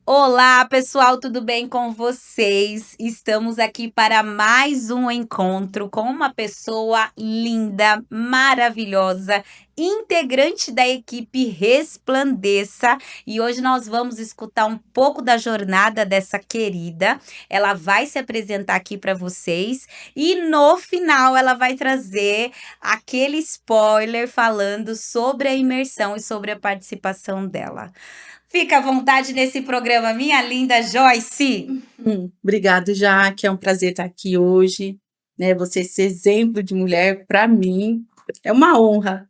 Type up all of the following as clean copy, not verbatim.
Olá, pessoal, tudo bem com vocês? Estamos aqui para mais um encontro com uma pessoa linda, maravilhosa, integrante da equipe Resplandeça. E hoje nós vamos escutar um pouco da jornada dessa querida. Ela vai se apresentar aqui para vocês e no final ela vai trazer aquele spoiler falando sobre a imersão e sobre a participação dela. Fica à vontade nesse programa, minha linda Joyce. Obrigado, Jaque. É um prazer estar aqui hoje, né? Você ser exemplo de mulher para mim é uma honra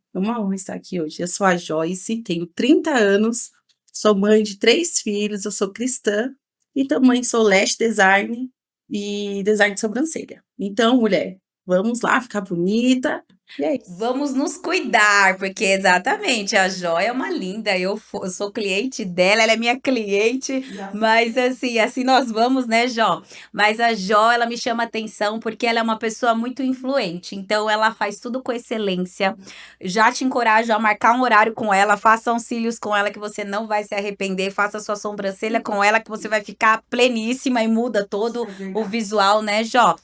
estar aqui hoje. Eu sou a Joyce, tenho 30 anos, sou mãe de 3 filhos, eu sou cristã e também sou lash design e design de sobrancelha. Então, mulher, vamos lá ficar bonita. E é isso. Vamos nos cuidar, porque exatamente, a Jó é uma linda, eu sou cliente dela, ela é minha cliente, mas assim nós vamos, né, Jó? Mas a Jó, ela me chama atenção porque ela é uma pessoa muito influente, então ela faz tudo com excelência. Já te encorajo a marcar um horário com ela, faça uns cílios com ela que você não vai se arrepender, faça sua sobrancelha com ela que você vai ficar pleníssima e muda todo o visual, né, Jó?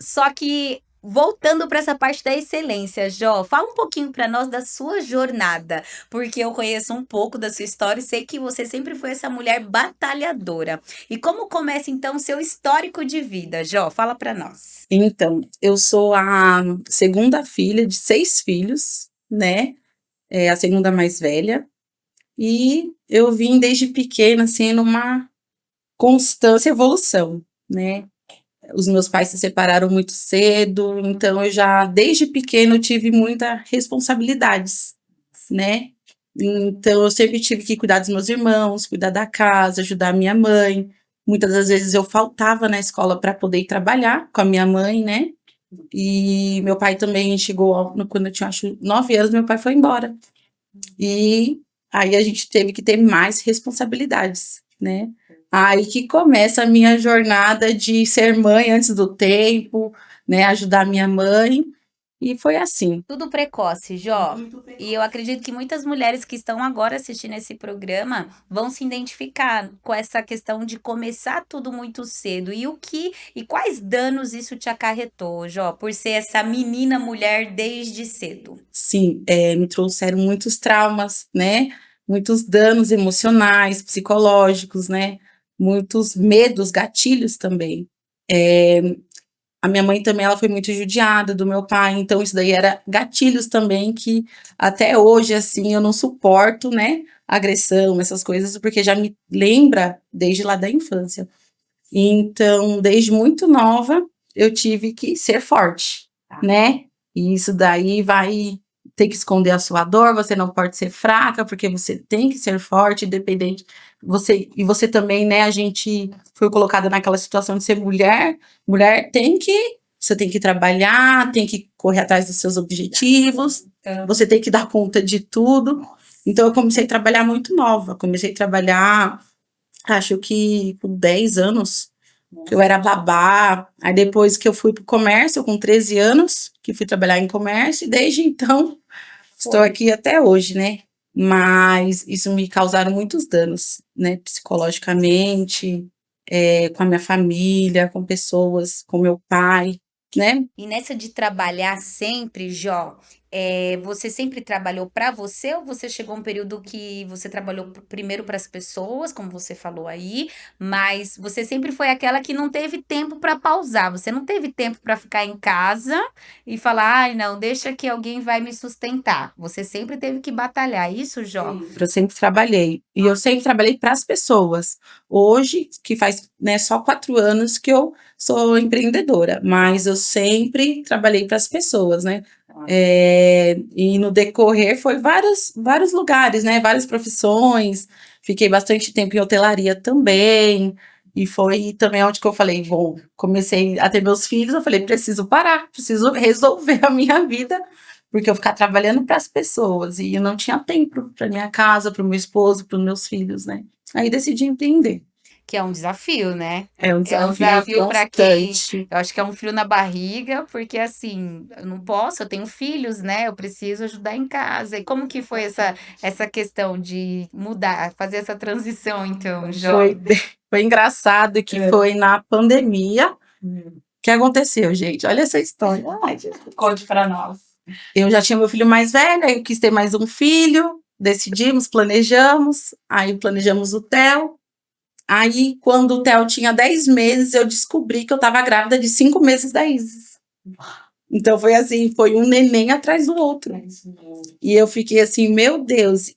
Só que voltando para essa parte da excelência, Jó, fala um pouquinho para nós da sua jornada, porque eu conheço um pouco da sua história e sei que você sempre foi essa mulher batalhadora. E como começa então o seu histórico de vida, Jó? Fala para nós. Então, eu sou a segunda filha de 6 filhos, né? É a segunda mais velha. E eu vim desde pequena, assim, numa constância evolução, né? Os meus pais se separaram muito cedo, então eu já, desde pequena, eu tive muitas responsabilidades, né? Então eu sempre tive que cuidar dos meus irmãos, cuidar da casa, ajudar a minha mãe. Muitas das vezes eu faltava na escola para poder ir trabalhar com a minha mãe, né? E meu pai também chegou, quando eu tinha acho 9 anos, meu pai foi embora. E aí a gente teve que ter mais responsabilidades, né? Aí que começa a minha jornada de ser mãe antes do tempo, né? Ajudar minha mãe. E foi assim. Tudo precoce, Jó. E eu acredito que muitas mulheres que estão agora assistindo esse programa vão se identificar com essa questão de começar tudo muito cedo. E quais danos isso te acarretou, Jó, por ser essa menina mulher desde cedo? Sim, me trouxeram muitos traumas, né? Muitos danos emocionais, psicológicos, né? Muitos medos, gatilhos também. É, a minha mãe também, ela foi muito judiada do meu pai, então isso daí era gatilhos também que até hoje, assim, eu não suporto, né? Agressão, essas coisas, porque já me lembra desde lá da infância. Então, desde muito nova, eu tive que ser forte, né? E isso daí vai ter que esconder a sua dor, você não pode ser fraca, porque você tem que ser forte, independente. Você também, né? A gente foi colocada naquela situação de ser mulher. Você tem que trabalhar, tem que correr atrás dos seus objetivos, você tem que dar conta de tudo. Então, eu comecei a trabalhar muito nova. Comecei a trabalhar, acho que com 10 anos, que eu era babá. Aí depois que eu fui para o comércio, com 13 anos, que fui trabalhar em comércio, e desde então estou aqui até hoje, né? Mas isso me causaram muitos danos, né? Psicologicamente, com a minha família, com pessoas, com meu pai, né? E nessa de trabalhar sempre, Jó, você sempre trabalhou para você ou você chegou a um período que você trabalhou primeiro para as pessoas, como você falou aí, mas você sempre foi aquela que não teve tempo para pausar, você não teve tempo para ficar em casa e falar, ai, não, deixa que alguém vai me sustentar. Você sempre teve que batalhar, isso, Jó? Eu sempre trabalhei. E eu sempre trabalhei para as pessoas. Hoje, que faz, né, só 4 anos que eu sou empreendedora, mas eu sempre trabalhei para as pessoas, né? E no decorrer foi vários lugares, né? Várias profissões. Fiquei bastante tempo em hotelaria também. E foi também onde que eu falei, bom, comecei a ter meus filhos, eu falei, preciso parar, preciso resolver a minha vida, porque eu ficar trabalhando para as pessoas e eu não tinha tempo para minha casa, para o meu esposo, para os meus filhos, né? Aí decidi empreender. Que é um desafio, né? É um É um desafio desafio para quem constante. eu acho que é um frio na barriga, porque assim, eu não posso, eu tenho filhos, né? Eu preciso ajudar em casa. E como que foi essa questão de mudar, fazer essa transição, então, Jó? Foi engraçado que foi na pandemia. Hum. Que aconteceu, gente? Olha essa história. Ai, gente, Conte para nós. eu já tinha meu filho mais velho, aí eu quis ter mais um filho, decidimos, planejamos, aí planejamos o Theo. Aí, quando o Theo tinha 10 meses, eu descobri que eu estava grávida de 5 meses da Isis. Então foi assim, foi um neném atrás do outro. E eu fiquei assim, meu Deus.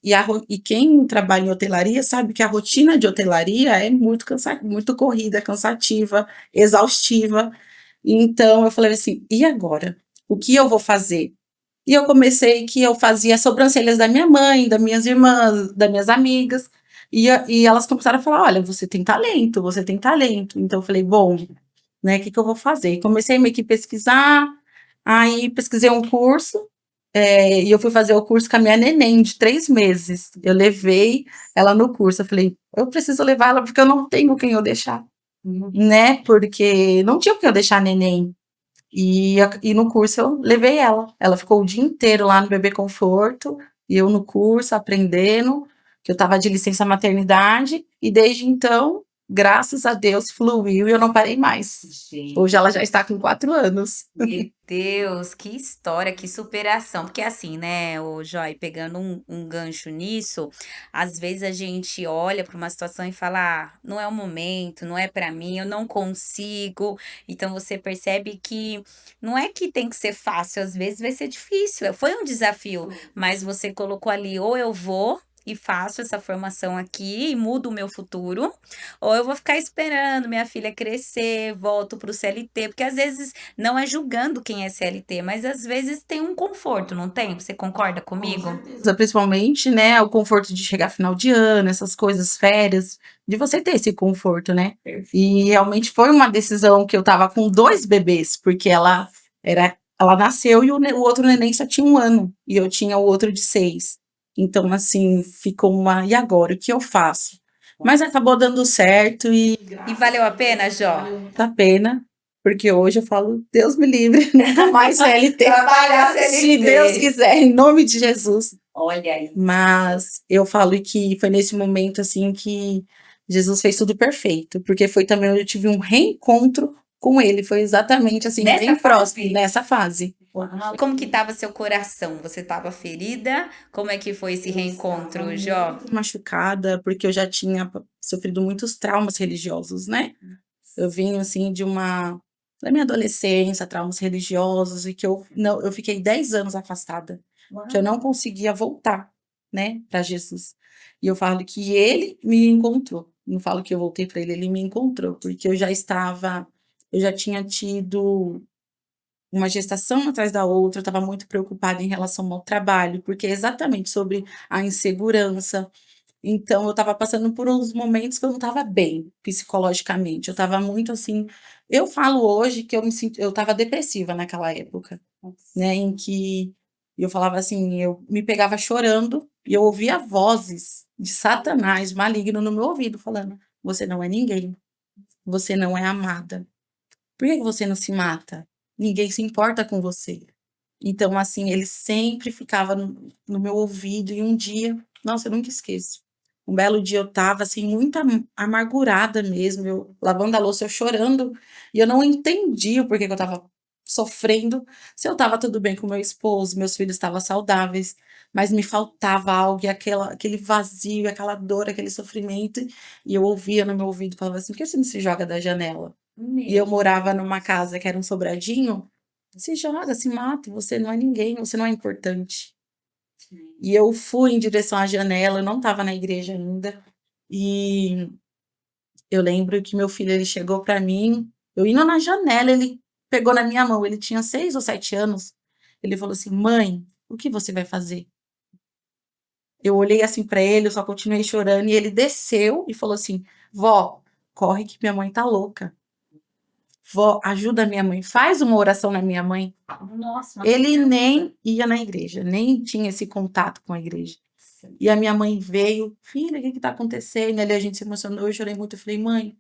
E quem trabalha em hotelaria sabe que a rotina de hotelaria é muito muito corrida, cansativa, exaustiva. Então eu falei assim, e agora? O que eu vou fazer? E eu comecei que eu fazia sobrancelhas da minha mãe, das minhas irmãs, das minhas amigas. E elas começaram a falar: olha, você tem talento, você tem talento. Então eu falei: bom, né, o que, que eu vou fazer? E comecei meio que pesquisar, aí pesquisei um curso, e eu fui fazer o curso com a minha neném de 3 meses. Eu levei ela no curso, eu falei: eu preciso levar ela porque eu não tenho quem eu deixar, né? Porque não tinha quem eu deixar a neném. E no curso eu levei ela. Ela ficou o dia inteiro lá no Bebê Conforto, e eu no curso aprendendo, que eu estava de licença maternidade, e desde então, graças a Deus, fluiu e eu não parei mais. Gente. Hoje ela já está com 4 anos. Meu Deus, que história, que superação. Porque assim, né, o Joy, pegando um gancho nisso, às vezes a gente olha para uma situação e fala, ah, não é o momento, não é para mim, eu não consigo. Então você percebe que não é que tem que ser fácil, às vezes vai ser difícil. Foi um desafio, mas você colocou ali, ou eu vou e faço essa formação aqui e mudo o meu futuro, ou eu vou ficar esperando minha filha crescer, volto para o CLT, porque às vezes não é julgando quem é CLT, mas às vezes tem um conforto, não tem? Você concorda comigo? Principalmente, né, o conforto de chegar final de ano, essas coisas, férias, de você ter esse conforto, né? E realmente foi uma decisão que eu tava com 2 bebês, porque ela nasceu e o outro neném só tinha 1 ano, e eu tinha o outro de 6. Então, assim, ficou e agora, o que eu faço? Mas acabou dando certo E valeu a pena, Jó? da pena, porque hoje eu falo, Deus me livre, nunca mais CLT. Trabalhar Se CLT. Deus quiser, em nome de Jesus. Olha aí. Mas eu falo que foi nesse momento, assim, que Jesus fez tudo perfeito, porque foi também onde eu tive um reencontro com ele, foi exatamente assim, Nessa bem fase? próximo, nessa fase. Como que estava seu coração? Você estava ferida? Como é que foi esse reencontro, Jó? Machucada, porque eu já tinha sofrido muitos traumas religiosos, né? Eu vim, assim, da minha adolescência, traumas religiosos, e que eu fiquei 10 anos afastada, que eu não conseguia voltar, né, para Jesus. E eu falo que ele me encontrou. Não falo que eu voltei para ele, ele me encontrou, porque eu já tinha tido uma gestação atrás da outra, eu estava muito preocupada em relação ao trabalho, porque é exatamente sobre a insegurança. Então eu estava passando por uns momentos que eu não estava bem psicologicamente, eu estava muito assim, eu falo hoje que eu estava depressiva naquela época, né, em que eu falava assim, eu me pegava chorando e eu ouvia vozes de Satanás maligno no meu ouvido falando: "Você não é ninguém, você não é amada. Por que que você não se mata? Ninguém se importa com você". Então, assim, ele sempre ficava no meu ouvido e um dia, nossa, eu nunca esqueço. Um belo dia eu estava, assim, muito amargurada mesmo, eu lavando a louça, eu chorando, e eu não entendi o porquê que eu estava sofrendo, se eu estava tudo bem com meu esposo, meus filhos estavam saudáveis, mas me faltava algo, e aquele vazio, aquela dor, aquele sofrimento, e eu ouvia no meu ouvido, falava assim: "Por que você não se joga da janela?". E eu morava numa casa que era um sobradinho, se joga, se mata, você não é ninguém, você não é importante. E eu fui em direção à janela, eu não estava na igreja ainda, e eu lembro que meu filho, ele chegou para mim, eu indo na janela, ele pegou na minha mão, ele tinha 6 ou 7 anos, ele falou assim: "Mãe, o que você vai fazer?". Eu olhei assim para ele, eu só continuei chorando, e ele desceu e falou assim: "Vó, corre que minha mãe tá louca. Vó, ajuda a minha mãe, faz uma oração na minha mãe". Nossa, Ele nem ia na igreja, nem tinha esse contato com a igreja. E a minha mãe veio, filha, o que que tá acontecendo? Ali a gente se emocionou, eu chorei muito. Eu falei, mãe,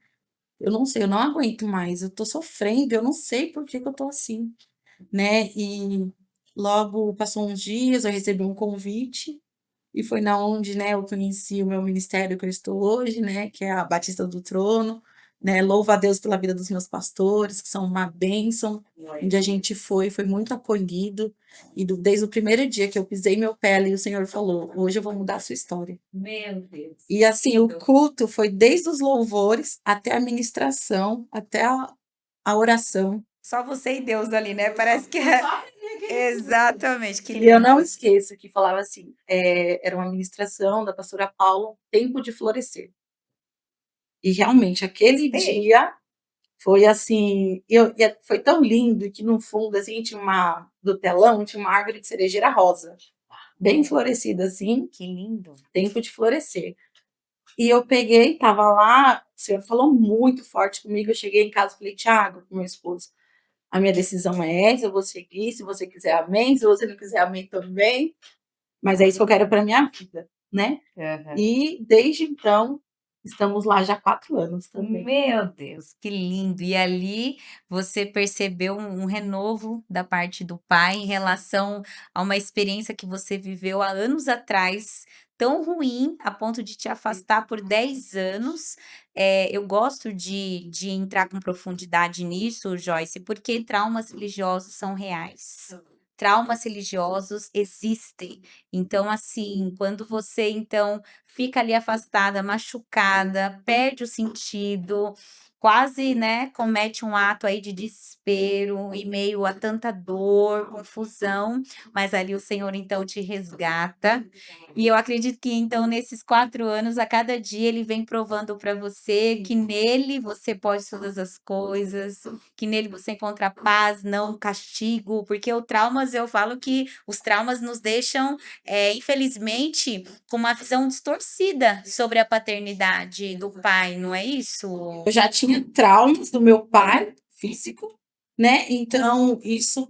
eu não sei, eu não aguento mais, eu tô sofrendo, eu não sei por que que eu tô assim, né? E logo passou uns dias, eu recebi um convite e foi na onde, né, eu conheci o meu ministério que eu estou hoje, né, que é a Batista do Trono, né? Louvo a Deus pela vida dos meus pastores, que são uma bênção. Onde a gente foi muito acolhido. E desde o primeiro dia que eu pisei meu pé ali, o Senhor falou: hoje eu vou mudar a sua história. Meu Deus. E assim, o culto foi desde os louvores até a ministração, até a oração. Só você e Deus ali, né? Parece que é. Exatamente, que E eu não lindo. esqueço que falava assim, era uma ministração da pastora Paula, Tempo de Florescer. E realmente, aquele Gostei. dia foi assim, foi tão lindo que no fundo, assim, tinha do telão, tinha uma árvore de cerejeira rosa, bem florescida assim, Que lindo. tempo de florescer. E eu peguei, tava lá, o Senhor falou muito forte comigo, eu cheguei em casa e falei, Thiago, com meu esposo, a minha decisão é essa, eu vou seguir, se você quiser, amém, se você não quiser, amém também, mas é isso que eu quero para minha vida, né? Aham. E desde então, estamos lá já há 4 anos também. Meu Deus, que lindo! E ali você percebeu um renovo da parte do pai em relação a uma experiência que você viveu há anos atrás, tão ruim a ponto de te afastar por 10 anos. Eu gosto de entrar com profundidade nisso, Joyce, porque traumas religiosos são reais. Traumas religiosos existem. Então, assim, quando você então fica ali afastada, machucada, perde o sentido, quase, né, comete um ato aí de desespero em meio a tanta dor, confusão, mas ali o Senhor então te resgata. E eu acredito que então nesses 4 anos, a cada dia ele vem provando para você que nele você pode todas as coisas, que nele você encontra paz, não castigo, porque o traumas, eu falo que os traumas nos deixam, infelizmente, com uma visão distorcida sobre a paternidade do pai, não é isso? Eu já tinha traumas do meu pai físico, né? Então, isso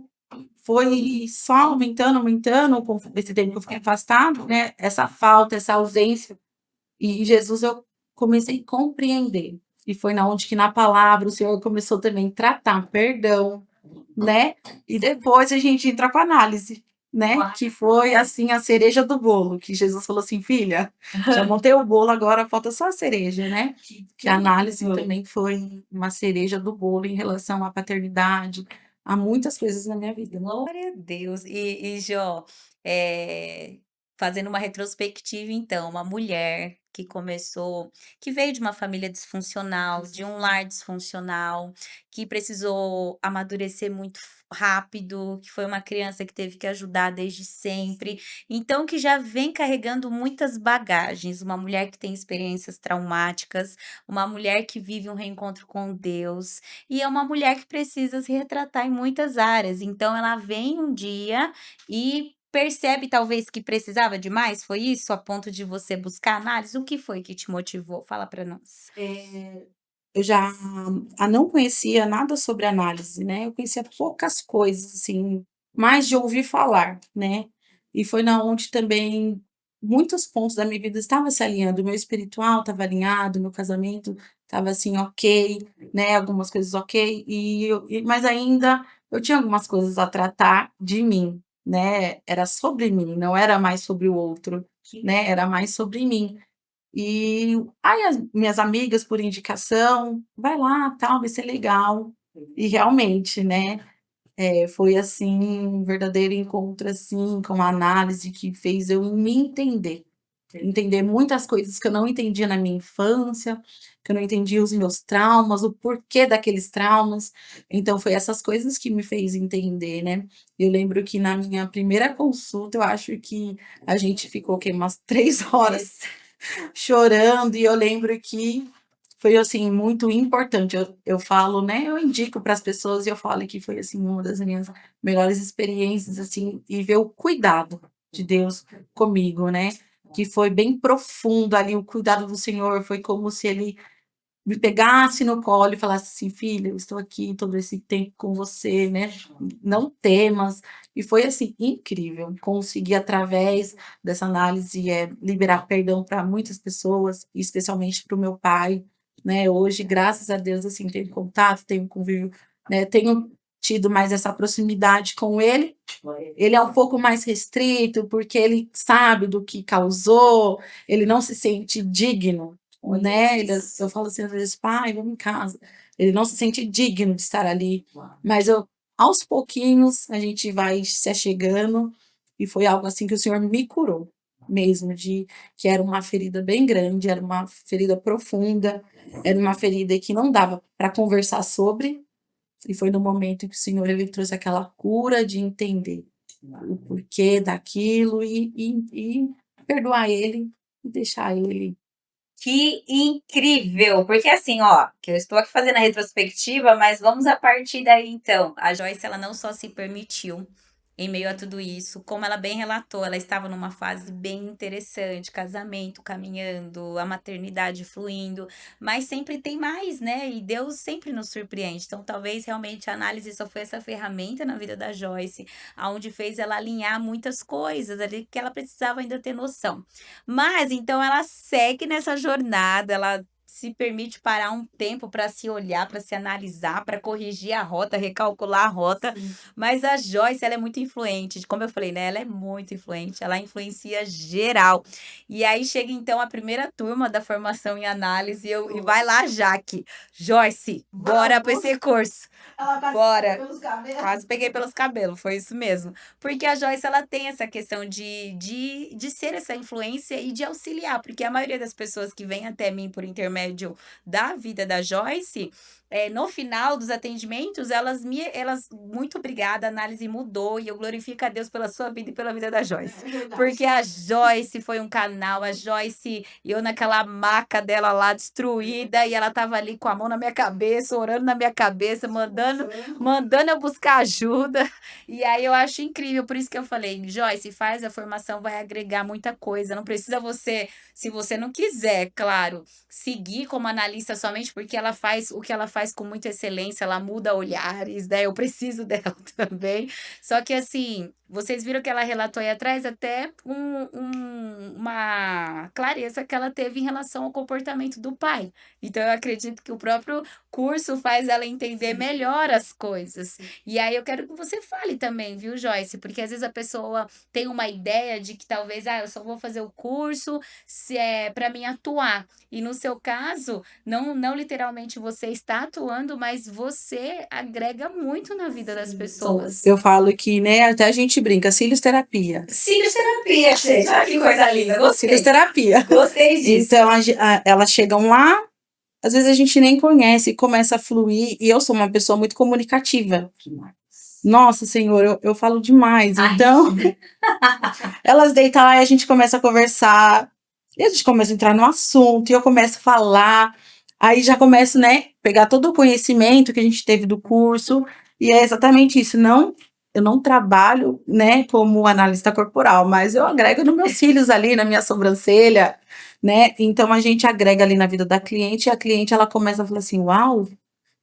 foi só aumentando com esse tempo que eu fiquei afastado, né? Essa falta, essa ausência. E em Jesus eu comecei a compreender. E foi na onde que na palavra o Senhor começou também a tratar perdão, né? E depois a gente entra com a análise, né? Que foi assim a cereja do bolo, que Jesus falou assim, filha, já montei o bolo, agora falta só a cereja, né? Que a análise também foi uma cereja do bolo em relação à paternidade, a muitas coisas na minha vida. Glória a Deus. E Jó, eh, fazendo uma retrospectiva então, uma mulher que veio de uma família disfuncional, de um lar disfuncional, que precisou amadurecer muito rápido, que foi uma criança que teve que ajudar desde sempre, então que já vem carregando muitas bagagens, uma mulher que tem experiências traumáticas, uma mulher que vive um reencontro com Deus, e é uma mulher que precisa se retratar em muitas áreas, então ela vem um dia e percebe talvez que precisava de mais, foi isso? A ponto de você buscar análise? O que foi que te motivou? Fala para nós. Eu já não conhecia nada sobre análise, né? Eu conhecia poucas coisas, assim, mais de ouvir falar, né? E foi na onde também muitos pontos da minha vida estavam se alinhando. O meu espiritual estava alinhado, meu casamento estava assim, ok, né? Algumas coisas ok, mas ainda eu tinha algumas coisas a tratar de mim, né? Era sobre mim, não era mais sobre o outro, né? Era mais sobre mim. E aí as minhas amigas, por indicação, vai lá, tal, vai ser legal. E realmente, né, foi assim, um verdadeiro encontro, assim, com uma análise que fez eu me entender muitas coisas que eu não entendia na minha infância, que eu não entendia os meus traumas, o porquê daqueles traumas. Então foi essas coisas que me fez entender, né. Eu lembro que na minha primeira consulta, eu acho que a gente ficou o quê? Umas 3 horas chorando, e eu lembro que foi, assim, muito importante. Eu falo, né, eu indico para as pessoas e eu falo que foi, assim, uma das minhas melhores experiências, assim, e ver o cuidado de Deus comigo, né, que foi bem profundo ali, o cuidado do Senhor, foi como se Ele me pegasse no colo e falasse assim, filha, eu estou aqui todo esse tempo com você, né? Não temas. E foi assim, incrível. Consegui, através dessa análise, liberar perdão para muitas pessoas, especialmente para o meu pai, né? Hoje, graças a Deus, assim, tenho contato, tenho convívio, né? Tenho tido mais essa proximidade com ele. Ele é um pouco mais restrito, porque ele sabe do que causou, ele não se sente digno, né? Eu falo assim, às vezes, pai, vamos em casa. Ele não se sente digno de estar ali. Mas aos pouquinhos a gente vai se achegando, e foi algo assim que o Senhor me curou mesmo, de que era uma ferida bem grande, era uma ferida profunda, era uma ferida que não dava para conversar sobre, e foi no momento que o Senhor ele trouxe aquela cura de entender o porquê daquilo e perdoar ele e deixar ele. Que incrível! Porque assim, ó, que eu estou aqui fazendo a retrospectiva, mas vamos a partir daí então. A Joyce, ela não só se permitiu em meio a tudo isso, como ela bem relatou, ela estava numa fase bem interessante, casamento caminhando, a maternidade fluindo, mas sempre tem mais, né? E Deus sempre nos surpreende. Então, talvez realmente a análise só foi essa ferramenta na vida da Joyce, aonde fez ela alinhar muitas coisas ali que ela precisava ainda ter noção. Mas então ela segue nessa jornada, ela se permite parar um tempo para se olhar, para se analisar, para corrigir a rota, recalcular a rota. Mas a Joyce, ela é muito influente, como eu falei, né? Ela é muito influente, ela influencia geral. E aí chega então a primeira turma da formação em análise e vai lá, Jaque. Joyce, bora para esse curso. Bora. Quase peguei pelos cabelos, foi isso mesmo. Porque a Joyce, ela tem essa questão de ser essa influência e de auxiliar, porque a maioria das pessoas que vem até mim por intermédio da vida da Joyce, no final dos atendimentos, elas, muito obrigada, a análise mudou e eu glorifico a Deus pela sua vida e pela vida da Joyce. Porque a Joyce foi um canal, a Joyce, eu naquela maca dela lá destruída, e ela tava ali com a mão na minha cabeça, orando na minha cabeça, mandando eu buscar ajuda. E aí eu acho incrível, por isso que eu falei, Joyce, faz a formação, vai agregar muita coisa. Não precisa você, se você não quiser, claro, seguir como analista somente porque ela faz o que ela faz com muita excelência, ela muda olhares, né? Eu preciso dela também. Só que assim, vocês viram que ela relatou aí atrás até uma clareza que ela teve em relação ao comportamento do pai. Então eu acredito que o próprio curso faz ela entender melhor as coisas. E aí eu quero que você fale também, viu, Joyce? Porque às vezes a pessoa tem uma ideia de que talvez, eu só vou fazer o curso se é para mim atuar. E no seu caso, não literalmente você está atuando, mas você agrega muito na vida das pessoas. Eu falo que, né, até a gente brinca, cílios terapia. Cílios terapia, gente. Olha que coisa linda. Gostei. Cílios terapia. Gostei disso. Então, elas chegam lá, às vezes a gente nem conhece, começa a fluir, e eu sou uma pessoa muito comunicativa. Nossa, Senhor, eu falo demais. Então, elas deitam lá e a gente começa a conversar, e a gente começa a entrar no assunto, e eu começo a falar, aí já começo, né, pegar todo o conhecimento que a gente teve do curso, e é exatamente isso, eu não trabalho, né, como analista corporal, mas eu agrego nos meus cílios ali, na minha sobrancelha, né, então a gente agrega ali na vida da cliente, e a cliente, ela começa a falar assim, uau,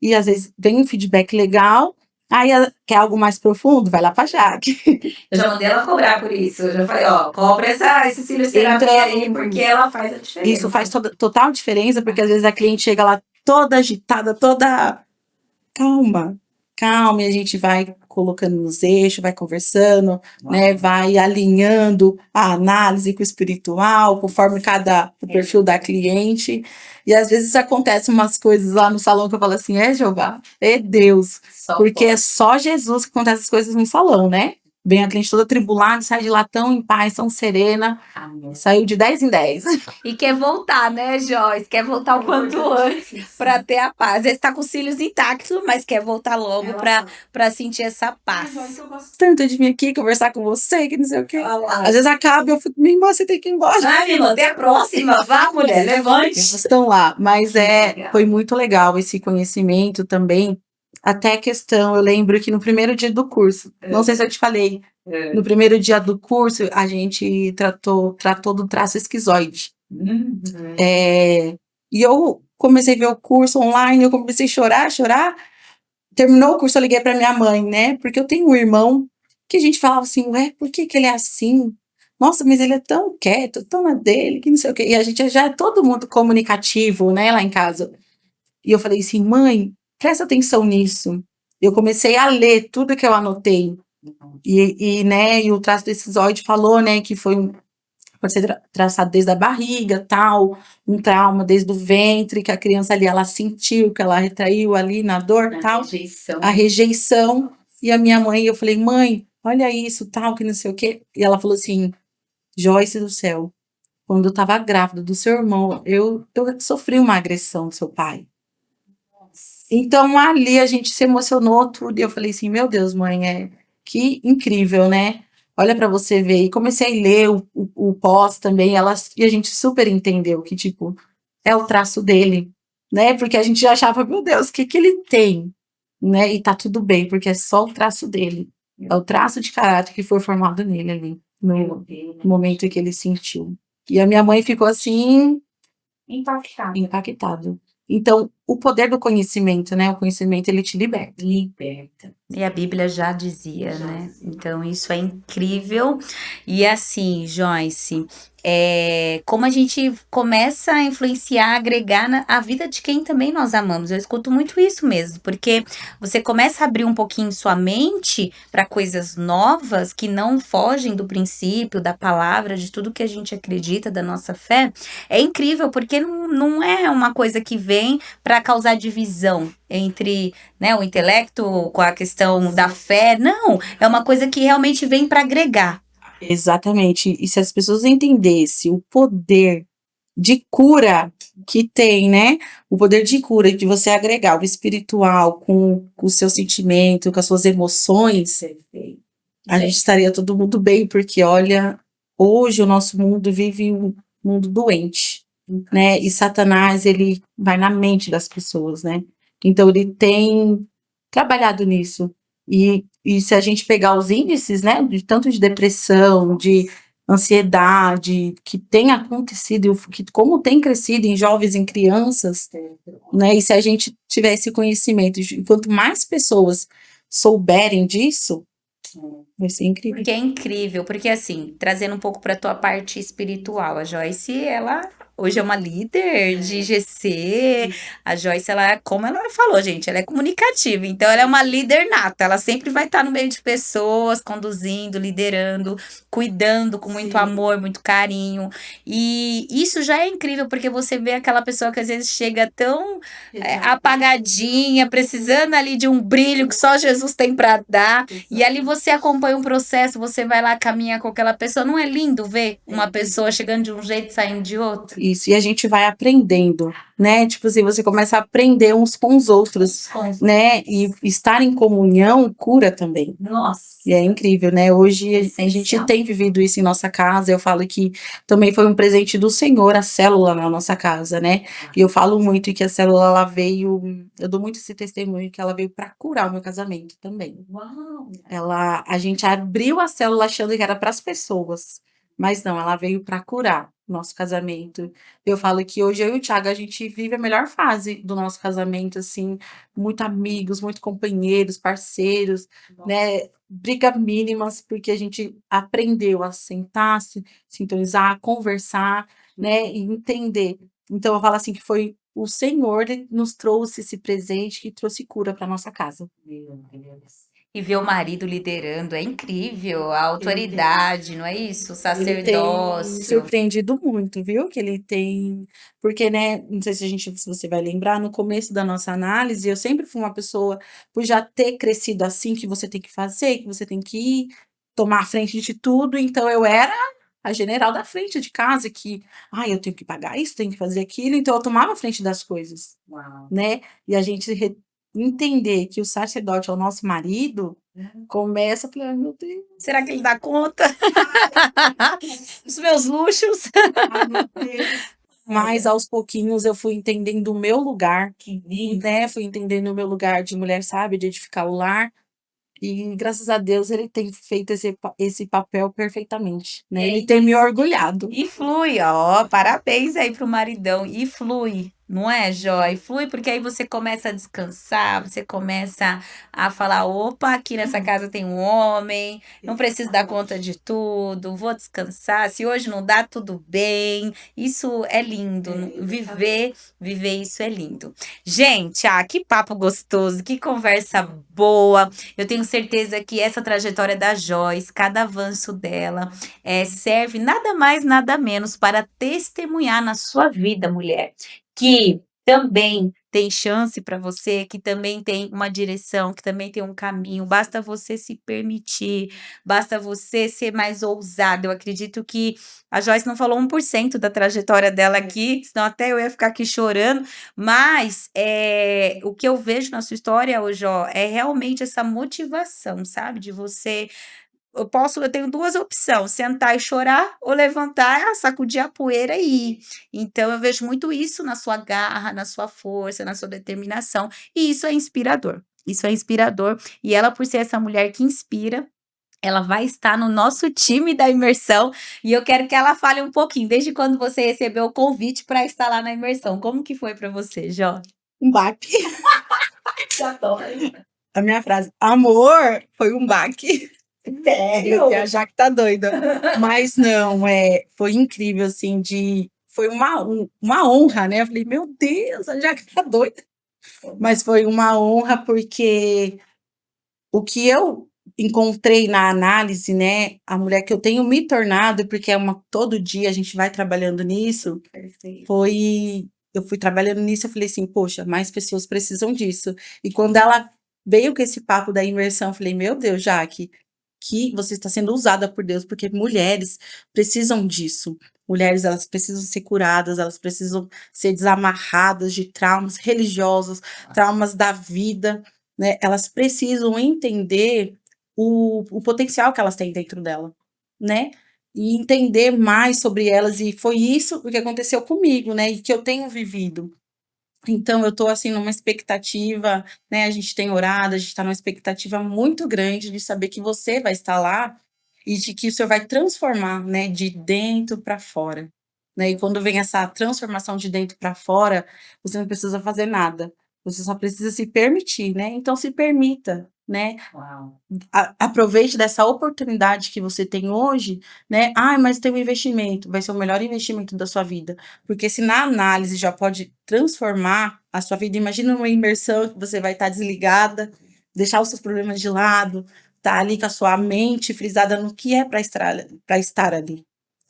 e às vezes vem um feedback legal, aí quer algo mais profundo, vai lá pra Jaque. Eu já mandei ela cobrar por isso, eu já falei, cobra esse cílios terapia aí, porque ela faz a diferença. Isso faz total diferença, porque às vezes a cliente chega lá toda agitada, toda calma, e a gente vai colocando nos eixos, vai conversando, né, vai alinhando a análise com o espiritual, conforme o perfil da cliente, e às vezes acontecem umas coisas lá no salão que eu falo assim, Jeová, é Deus, porque é só Jesus que acontece as coisas no salão, né? Vem a cliente toda atribulada, sai de lá tão em paz, tão serena. Saiu de 10 em 10. E quer voltar, né, Joyce? Quer voltar o quanto antes para ter a paz. Às vezes tá com os cílios intactos, mas quer voltar logo para sentir essa paz. Joyce, eu gosto tanto de vir aqui conversar com você, que não sei o quê. Às vezes acaba e eu fico, minha irmã, você tem que ir embora. Vai, minha irmã, até a próxima. Vá, mulher, levante. Eles estão lá. Mas foi muito legal esse conhecimento também. Até a questão, eu lembro que no primeiro dia do curso, não sei se eu te falei, no primeiro dia do curso, a gente tratou do traço esquizoide. E eu comecei a ver o curso online, eu comecei a chorar, chorar. Terminou o curso, eu liguei pra minha mãe, né? Porque eu tenho um irmão que a gente falava assim, ué, por que que ele é assim? Nossa, mas ele é tão quieto, tão na dele, que não sei o quê. E a gente já é todo mundo comunicativo, né, lá em casa. E eu falei assim, mãe, presta atenção nisso. Eu comecei a ler tudo que eu anotei. Né, e o traço decisóide falou, né, que foi pode ser traçado desde a barriga, tal, um trauma desde o ventre, que a criança ali, ela sentiu, que ela retraiu ali na dor, tal, Rejeição. a rejeição. E a minha mãe, eu falei, mãe, olha isso, tal, que não sei o quê. E ela falou assim, Joyce do céu, quando eu tava grávida do seu irmão, eu sofri uma agressão do seu pai. Então ali a gente se emocionou tudo e eu falei assim, meu Deus, mãe, que incrível, né? Olha pra você ver. E comecei a ler o pós também, e a gente super entendeu que, tipo, é o traço dele, né? Porque a gente já achava, meu Deus, o que que ele tem? Né? E tá tudo bem, porque é só o traço dele. É o traço de caráter que foi formado nele ali, no momento em que ele sentiu. E a minha mãe ficou assim, impactada. Então, o poder do conhecimento, né? O conhecimento, ele te liberta. Liberta. E a Bíblia já dizia, né? Então, isso é incrível. E assim, Joyce, como a gente começa a influenciar, agregar a vida de quem também nós amamos. Eu escuto muito isso mesmo, porque você começa a abrir um pouquinho sua mente para coisas novas que não fogem do princípio, da palavra, de tudo que a gente acredita, da nossa fé. É incrível, porque não é uma coisa que vem para causar divisão entre, né, o intelecto com a questão da fé. Não, é uma coisa que realmente vem para agregar. Exatamente. E se as pessoas entendessem o poder de cura que tem, né? O poder de cura de você agregar o espiritual com o seu sentimento, com as suas emoções, a gente estaria todo mundo bem, porque olha, hoje o nosso mundo vive um mundo doente, né? E Satanás, ele vai na mente das pessoas, né? Então ele tem trabalhado nisso. E se a gente pegar os índices, né, de tanto de depressão, de ansiedade que tem acontecido, como tem crescido em jovens, em crianças, né? E se a gente tiver esse conhecimento, quanto mais pessoas souberem disso, vai ser incrível. Porque é incrível, porque assim, trazendo um pouco para tua parte espiritual, a Joyce, ela hoje é uma líder de GC. A Joyce, ela, como ela falou, gente, ela é comunicativa, então ela é uma líder nata, ela sempre vai estar no meio de pessoas, conduzindo, liderando, cuidando com muito amor, muito carinho. E isso já é incrível, porque você vê aquela pessoa que às vezes chega tão apagadinha, precisando ali de um brilho que só Jesus tem para dar. E ali você acompanha um processo, você vai lá, caminha com aquela pessoa. Não é lindo ver uma pessoa chegando de um jeito e saindo de outro? Isso, e a gente vai aprendendo, né? Tipo assim, você começa a aprender uns com os outros, né? E estar em comunhão cura também. Nossa. E é incrível, né? Hoje a gente Essencial. tem vivido isso em nossa casa. Eu falo que também foi um presente do Senhor a célula na nossa casa, né? E eu falo muito que a célula, ela veio. Eu dou muito esse testemunho que ela veio para curar o meu casamento também. Uau. A gente abriu a célula achando que era para as pessoas, mas não, ela veio para curar o nosso casamento. Eu falo que hoje eu e o Thiago, a gente vive a melhor fase do nosso casamento, assim, muito amigos, muito companheiros, parceiros, né? Briga mínimas, porque a gente aprendeu a sentar, se sintonizar, conversar, né? E entender. Então eu falo assim que foi o Senhor que nos trouxe esse presente que trouxe cura para nossa casa. E ver o marido liderando é incrível, a autoridade, não é isso? O Ele tem me sacerdócio. surpreendido muito, viu? Que ele tem. Porque, né? Não sei se você vai lembrar, no começo da nossa análise, eu sempre fui uma pessoa, por já ter crescido assim, que você tem que fazer, que você tem que ir, tomar a frente de tudo. Então, eu era a general da frente de casa, que, eu tenho que pagar isso, tenho que fazer aquilo. Então, eu tomava a frente das coisas, Uau. né? E a gente entender que o sacerdote é o nosso marido, começa a falar, ai, meu Deus. Será que ele dá conta? Os meus luxos. Mas aos pouquinhos eu fui entendendo o meu lugar, né? Fui entendendo o meu lugar de mulher sábia, de edificar o lar. E graças a Deus ele tem feito esse papel perfeitamente, né? Ele tem me orgulhado. E flui, ó. Parabéns aí pro maridão. E flui. Não é, Joy? Flui porque aí você começa a descansar, você começa a falar: opa, aqui nessa casa tem um homem, não preciso dar conta de tudo, vou descansar. Se hoje não dá, tudo bem. Isso é lindo. Viver isso é lindo. Gente, que papo gostoso, que conversa boa. Eu tenho certeza que essa trajetória da Joyce, cada avanço dela, serve nada mais, nada menos para testemunhar na sua vida, mulher que também tem chance para você, que também tem uma direção, que também tem um caminho, basta você se permitir, basta você ser mais ousada. Eu acredito que a Joyce não falou 1% da trajetória dela aqui, senão até eu ia ficar aqui chorando, mas o que eu vejo na sua história, ô Jó, é realmente essa motivação, sabe? De você eu tenho 2 opções, sentar e chorar ou levantar, sacudir a poeira e ir. Então eu vejo muito isso na sua garra, na sua força, na sua determinação, e isso é inspirador, e ela por ser essa mulher que inspira, ela vai estar no nosso time da imersão, e eu quero que ela fale um pouquinho, desde quando você recebeu o convite para estar lá na imersão, como que foi para você, Jó? Um baque. Adoro. A minha frase, amor, foi um baque. Sério? A Jaque tá doida. Mas não, foi incrível, assim, foi uma honra, né? Eu falei, meu Deus, a Jaque tá doida. Mas foi uma honra porque o que eu encontrei na análise, né? A mulher que eu tenho me tornado, porque todo dia a gente vai trabalhando nisso, Perfeito. eu fui trabalhando nisso, eu falei assim, poxa, mais pessoas precisam disso. E quando ela veio com esse papo da imersão, eu falei, meu Deus, Jaque, que você está sendo usada por Deus, porque mulheres precisam disso. Mulheres, elas precisam ser curadas, elas precisam ser desamarradas de traumas religiosos, traumas da vida, né? Elas precisam entender o potencial que elas têm dentro dela, né? E entender mais sobre elas, e foi isso o que aconteceu comigo, né? E que eu tenho vivido. Então, eu estou assim numa expectativa, né? A gente tem orado, a gente está numa expectativa muito grande de saber que você vai estar lá e de que o Senhor vai transformar, né? De dentro para fora, né? E quando vem essa transformação de dentro para fora, você não precisa fazer nada, você só precisa se permitir, né? Então, se permita, né? Uau. Aproveite dessa oportunidade que você tem hoje, né? Mas tem um investimento, vai ser o melhor investimento da sua vida. Porque se na análise já pode transformar a sua vida, imagina uma imersão que você vai estar desligada, deixar os seus problemas de lado, tá ali com a sua mente frisada no que é para estar ali.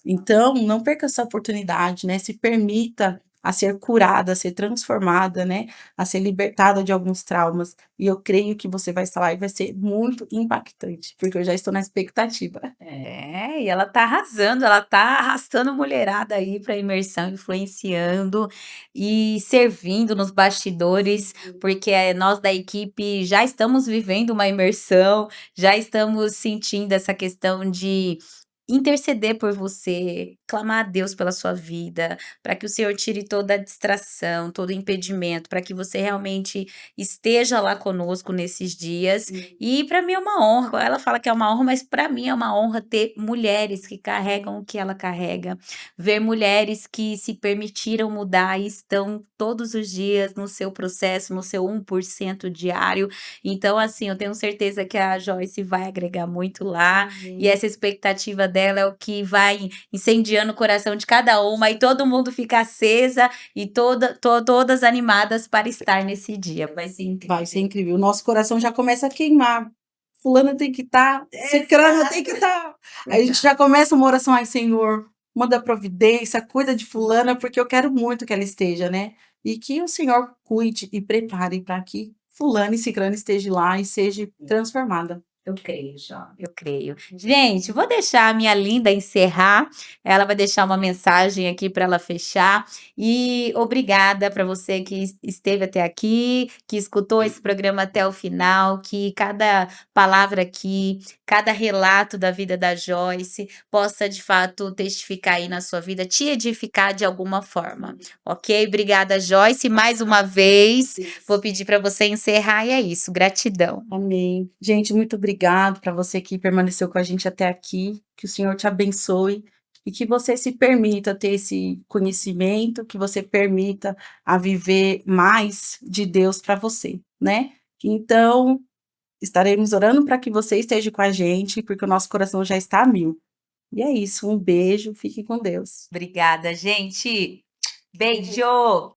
Então, não perca essa oportunidade, né? Se permita a ser curada, a ser transformada, né? A ser libertada de alguns traumas. E eu creio que você vai estar lá e vai ser muito impactante, porque eu já estou na expectativa. E ela tá arrasando, ela tá arrastando mulherada aí pra imersão, influenciando e servindo nos bastidores, porque nós da equipe já estamos vivendo uma imersão, já estamos sentindo essa questão de interceder por você, clamar a Deus pela sua vida, para que o Senhor tire toda a distração, todo o impedimento, para que você realmente esteja lá conosco nesses dias. E para mim é uma honra. Ela fala que é uma honra, mas para mim é uma honra ter mulheres que carregam o que ela carrega, ver mulheres que se permitiram mudar e estão todos os dias no seu processo, no seu 1% diário. Então, assim, eu tenho certeza que a Joyce vai agregar muito lá. E essa expectativa dela é o que vai incendiando o coração de cada uma e todo mundo fica acesa e todas animadas para estar nesse dia. Vai ser incrível. Vai ser incrível. O nosso coração já começa a queimar. Fulana tem que estar, cicrana tem que estar. Aí a gente já começa uma oração, ai Senhor, manda providência, cuida de fulana, porque eu quero muito que ela esteja, né? E que o Senhor cuide e prepare para que fulana e cicrana esteja lá e seja transformada. Eu creio, Jó, eu creio. Gente, vou deixar a minha linda encerrar. Ela vai deixar uma mensagem aqui para ela fechar. E obrigada para você que esteve até aqui, que escutou esse programa até o final, que cada palavra aqui, cada relato da vida da Joyce possa de fato testificar aí na sua vida, te edificar de alguma forma. Ok? Obrigada, Joyce, mais uma vez. Vou pedir para você encerrar e é isso. Gratidão. Amém. Gente, muito obrigado para você que permaneceu com a gente até aqui. Que o Senhor te abençoe e que você se permita ter esse conhecimento, que você permita a viver mais de Deus para você, né? Então, estaremos orando para que você esteja com a gente, porque o nosso coração já está a mil. E é isso, um beijo, fique com Deus. Obrigada, gente. Beijo!